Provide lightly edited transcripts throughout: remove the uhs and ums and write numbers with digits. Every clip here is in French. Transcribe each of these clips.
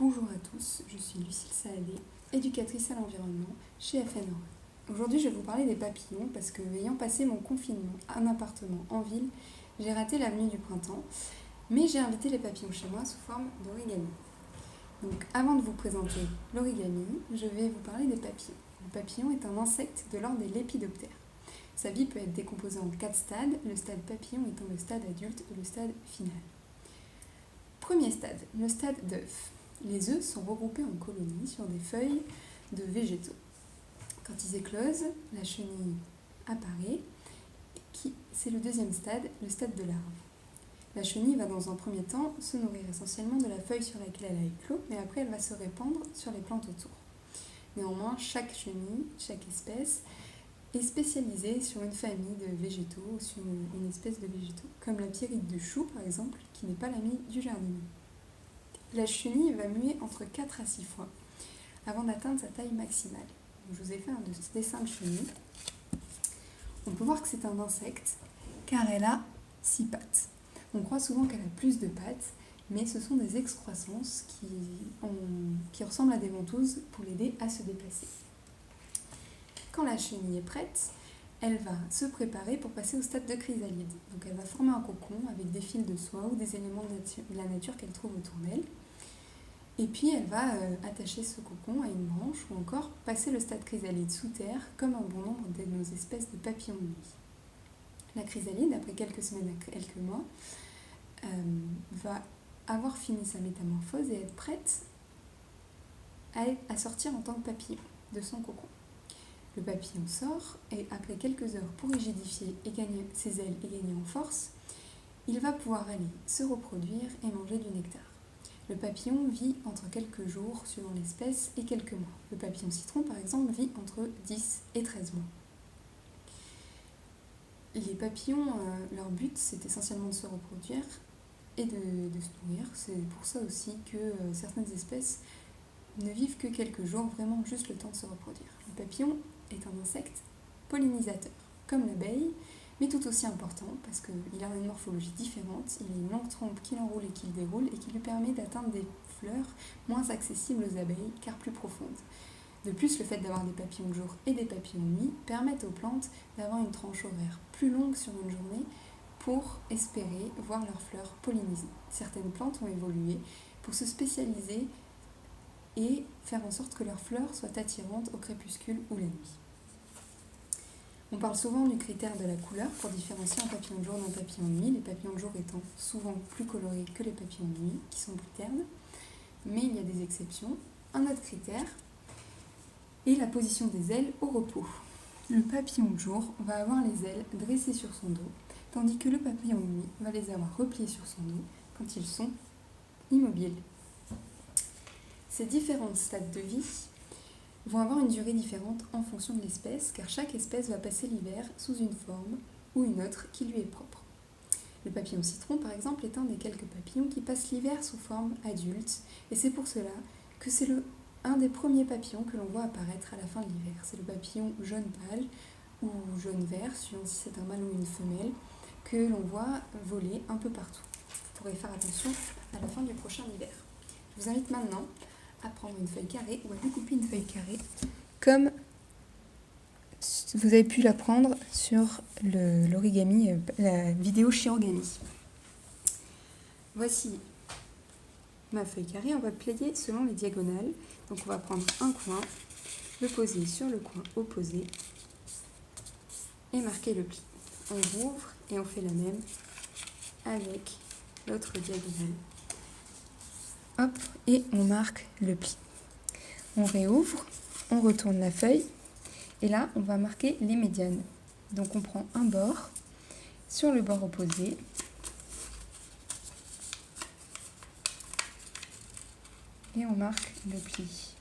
Bonjour à tous, je suis Lucille Saadé, éducatrice à l'environnement chez FNORE. Aujourd'hui, je vais vous parler des papillons parce que, ayant passé mon confinement à un appartement en ville, j'ai raté l'avenue du printemps, mais j'ai invité les papillons chez moi sous forme d'origami. Donc, avant de vous présenter l'origami, je vais vous parler des papillons. Le papillon est un insecte de l'ordre des lépidoptères. Sa vie peut être décomposée en 4 stades, le stade papillon étant le stade adulte et le stade final. Premier stade, le stade d'œuf. Les œufs sont regroupés en colonies sur des feuilles de végétaux. Quand ils éclosent, la chenille apparaît, c'est le deuxième stade, le stade de larve. La chenille va dans un premier temps se nourrir essentiellement de la feuille sur laquelle elle a éclos, mais après elle va se répandre sur les plantes autour. Néanmoins, chaque chenille, chaque espèce est spécialisée sur une famille de végétaux ou sur une espèce de végétaux, comme la pierrite du chou par exemple, qui n'est pas l'amie du jardinier. La chenille va muer entre 4 à 6 fois avant d'atteindre sa taille maximale. Donc, je vous ai fait un dessin de chenille. On peut voir que c'est un insecte car elle a 6 pattes. On croit souvent qu'elle a plus de pattes, mais ce sont des excroissances qui ressemblent à des ventouses pour l'aider à se déplacer. Quand la chenille est prête, elle va se préparer pour passer au stade de chrysalide. Donc elle va former un cocon avec des fils de soie ou des éléments de la nature qu'elle trouve autour d'elle. Et puis elle va attacher ce cocon à une branche ou encore passer le stade chrysalide sous terre comme un bon nombre de nos espèces de papillons de nuit. La chrysalide, après quelques semaines à quelques mois, va avoir fini sa métamorphose et être prête à sortir en tant que papillon de son cocon. Le papillon sort et après quelques heures pour rigidifier et gagner ses ailes et gagner en force, il va pouvoir aller se reproduire et manger du nectar. Le papillon vit entre quelques jours suivant l'espèce et quelques mois. Le papillon citron par exemple vit entre 10 et 13 mois. Les papillons, leur but c'est essentiellement de se reproduire et de se nourrir. C'est pour ça aussi que certaines espèces ne vivent que quelques jours, vraiment juste le temps de se reproduire. Le papillon est un insecte pollinisateur, comme l'abeille, mais tout aussi important parce qu'il a une morphologie différente. Il a une longue trompe qui l'enroule et qui le déroule et qui lui permet d'atteindre des fleurs moins accessibles aux abeilles car plus profondes. De plus, le fait d'avoir des papillons de jour et des papillons de nuit permettent aux plantes d'avoir une tranche horaire plus longue sur une journée pour espérer voir leurs fleurs pollinisées. Certaines plantes ont évolué pour se spécialiser et faire en sorte que leurs fleurs soient attirantes au crépuscule ou la nuit. On parle souvent du critère de la couleur pour différencier un papillon de jour d'un papillon de nuit, les papillons de jour étant souvent plus colorés que les papillons de nuit, qui sont plus ternes, mais il y a des exceptions. Un autre critère est la position des ailes au repos. Le papillon de jour va avoir les ailes dressées sur son dos, tandis que le papillon de nuit va les avoir repliées sur son dos quand ils sont immobiles. Ces différents stades de vie vont avoir une durée différente en fonction de l'espèce, car chaque espèce va passer l'hiver sous une forme ou une autre qui lui est propre. Le papillon citron, par exemple, est un des quelques papillons qui passent l'hiver sous forme adulte, et c'est pour cela que c'est un des premiers papillons que l'on voit apparaître à la fin de l'hiver. C'est le papillon jaune pâle ou jaune vert, suivant si c'est un mâle ou une femelle, que l'on voit voler un peu partout. Vous pourrez faire attention à la fin du prochain hiver. Je vous invite maintenant à prendre une feuille carrée ou à découper une feuille carrée comme vous avez pu l'apprendre sur l'origami, la vidéo Chirogami. Voici ma feuille carrée, on va plier selon les diagonales. Donc on va prendre un coin, le poser sur le coin opposé et marquer le pli. On rouvre et on fait la même avec l'autre diagonale. Hop, et on marque le pli. On réouvre, on retourne la feuille, et là, on va marquer les médianes. Donc on prend un bord, sur le bord opposé, et on marque le pli.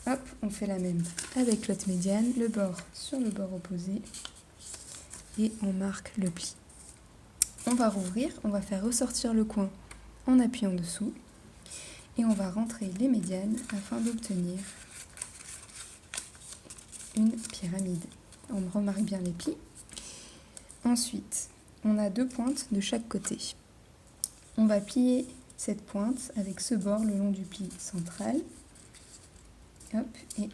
Hop, on fait la même avec l'autre médiane, le bord sur le bord opposé, et on marque le pli. On va rouvrir, on va faire ressortir le coin en appuyant dessous et on va rentrer les médianes afin d'obtenir une pyramide. On remarque bien les plis. Ensuite, on a 2 pointes de chaque côté. On va plier cette pointe avec ce bord le long du pli central. Hop, et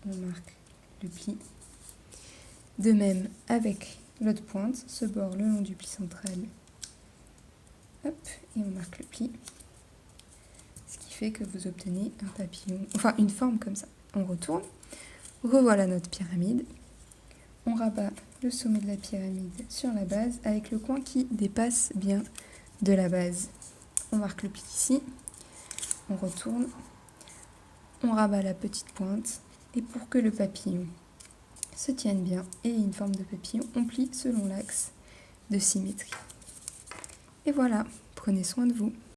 on marque le pli. De même avec l'autre pointe, ce bord le long du pli central. Hop, et on marque le pli. Ce qui fait que vous obtenez un papillon, enfin une forme comme ça. On retourne, revoilà notre pyramide. On rabat le sommet de la pyramide sur la base avec le coin qui dépasse bien de la base. On marque le pli ici, on retourne, on rabat la petite pointe et pour que le papillon se tienne bien et ait une forme de papillon, on plie selon l'axe de symétrie. Et voilà, prenez soin de vous.